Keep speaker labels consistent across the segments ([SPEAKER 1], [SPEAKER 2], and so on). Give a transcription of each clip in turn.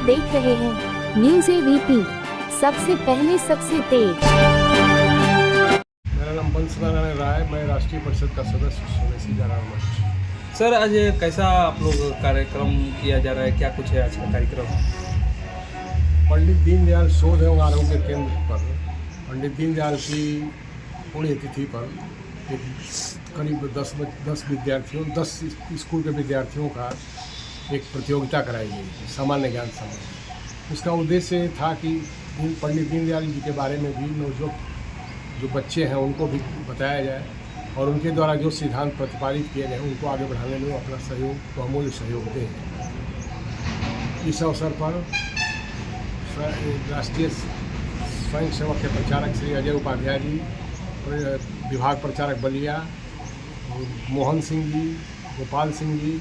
[SPEAKER 1] देख रहे हैं न्यूज़ एबीपी, सबसे पहले सबसे तेज।
[SPEAKER 2] मेरा नाम बंसनारायण राय, मैं राष्ट्रीय परिषद का सदस्य स्वदेशी जागरण मंच।
[SPEAKER 3] सर, आज कैसा आप लोग कार्यक्रम किया जा रहा है, क्या कुछ है आज का कार्यक्रम?
[SPEAKER 2] पंडित दीनदयाल शोध एवं आरोग्य केंद्र पर पंडित दीनदयाल की पुण्यतिथि पर एक करीब 10 विद्यार्थियों 10 स्कूल के विद्यार्थियों का एक प्रतियोगिता कराई गई थी, सामान्य ज्ञान संबंधी। उसका उद्देश्य था कि पंडित दीनदयाल जी के बारे में भी जो बच्चे हैं उनको भी बताया जाए और उनके द्वारा जो सिद्धांत प्रतिपादित किए गए उनको आगे बढ़ाने में अपना सहयोग, बहुमूल्य सहयोग दें। इस अवसर पर राष्ट्रीय स्वयंसेवक के प्रचारक श्री अजय उपाध्याय जी, विभाग प्रचारक बलिया, मोहन सिंह जी, गोपाल सिंह जी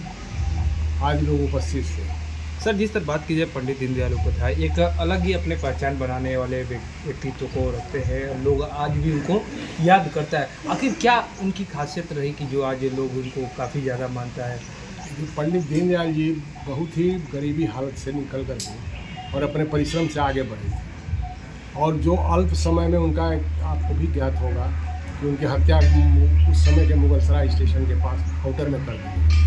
[SPEAKER 2] आदि लोग उपस्थित थे।
[SPEAKER 3] सर, जिस तरह बात की जाए पंडित दीनदयाल उपाध्याय एक अलग ही अपने पहचान बनाने वाले व्यक्तित्व को रखते हैं, लोग आज भी उनको याद करता है। आखिर क्या उनकी खासियत रही कि जो आज लोग उनको काफ़ी ज़्यादा मानता है?
[SPEAKER 2] पंडित दीनदयाल जी बहुत ही गरीबी हालत से निकल कर के और अपने परिश्रम से आगे बढ़े थे और जो अल्प समय में उनका आपको भी ज्ञात होगा कि उनकी हत्या उस समय के मुगलसराय स्टेशन के पास काउंटर में कर दी गई,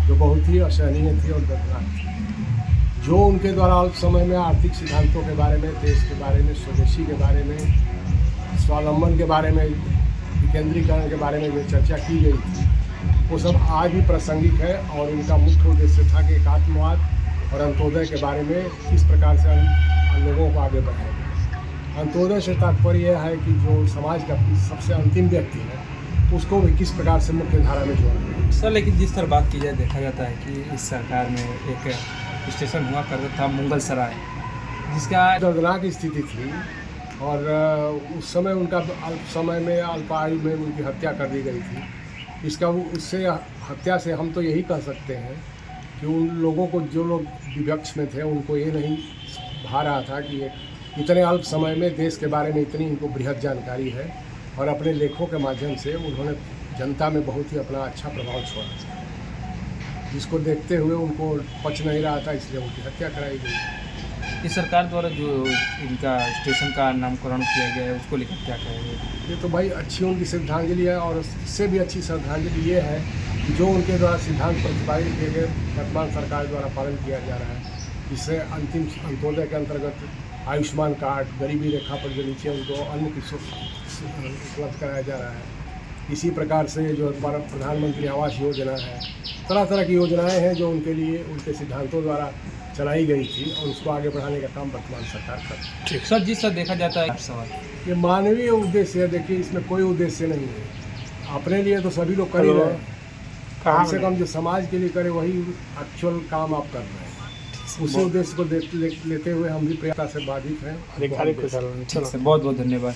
[SPEAKER 2] जो बहुत ही असहनीय थी और दर्दनाक थी। जो उनके द्वारा अल्प समय में आर्थिक सिद्धांतों के बारे में, देश के बारे में, स्वदेशी के बारे में, स्वावलंबन के बारे में, विकेंद्रीकरण के बारे में जो चर्चा की गई थी वो सब आज भी प्रासंगिक है और उनका मुख्य उद्देश्य था कि एकात्मवाद और अंत्योदय के बारे में किस प्रकार से लोगों को आगे बढ़ाया जाए। अंत्योदय से तात्पर्य यह है कि जो समाज का सबसे अंतिम व्यक्ति है उसको भी किस प्रकार से मुख्य धारा में जोड़ा जाए।
[SPEAKER 3] सर, लेकिन जिस तरह बात की जाए देखा जाता है कि इस सरकार में एक स्टेशन हुआ करता था मुगलसराय, जिसका
[SPEAKER 2] दर्दनाक स्थिति थी और उस समय उनका अल्प समय में, अल्प आयु में उनकी हत्या कर दी गई थी। उससे हत्या से हम तो यही कह सकते हैं कि उन लोगों को, जो लोग विपक्ष में थे, उनको ये नहीं भा रहा था कि इतने अल्प समय में देश के बारे में इतनी इनको बृहद जानकारी है और अपने लेखों के माध्यम से उन्होंने जनता में बहुत ही अपना अच्छा प्रभाव छोड़ा था, जिसको देखते हुए उनको पच नहीं रहा था, इसलिए उनकी हत्या कराई गई।
[SPEAKER 3] इस सरकार द्वारा जो इनका स्टेशन का नामकरण किया गया है उसको लेकर क्या कहेंगे?
[SPEAKER 2] ये तो भाई अच्छी उनकी श्रद्धांजलि है और इससे भी अच्छी श्रद्धांजलि ये है कि जो उनके द्वारा सिद्धांत प्रतिपादित किए गए वर्तमान सरकार द्वारा पालन किया जा रहा है। इससे अंतिम अंत्योदय के अंतर्गत आयुष्मान कार्ड, गरीबी रेखा पर जो नीचे उनको अन्न की उपलब्ध कराया जा रहा है। इसी प्रकार से जो प्रधानमंत्री आवास योजना है, तरह तरह की योजनाएं हैं जो उनके लिए उनके सिद्धांतों द्वारा चलाई गई थी और उसको आगे बढ़ाने का काम वर्तमान सरकार कर रही है।
[SPEAKER 3] ठीक सर, जिस तरह देखा जाता है सवाल
[SPEAKER 2] ये मानवीय उद्देश्य है। देखिए, इसमें कोई उद्देश्य नहीं है। अपने लिए तो सभी लोग कर ही रहे हैं, कम से कम जो समाज के लिए करे वही एक्चुअल काम आप कर रहे हैं। उसी उद्देश्य को लेते हुए हम भी प्रयास से बाधित हैं।
[SPEAKER 3] बहुत बहुत धन्यवाद।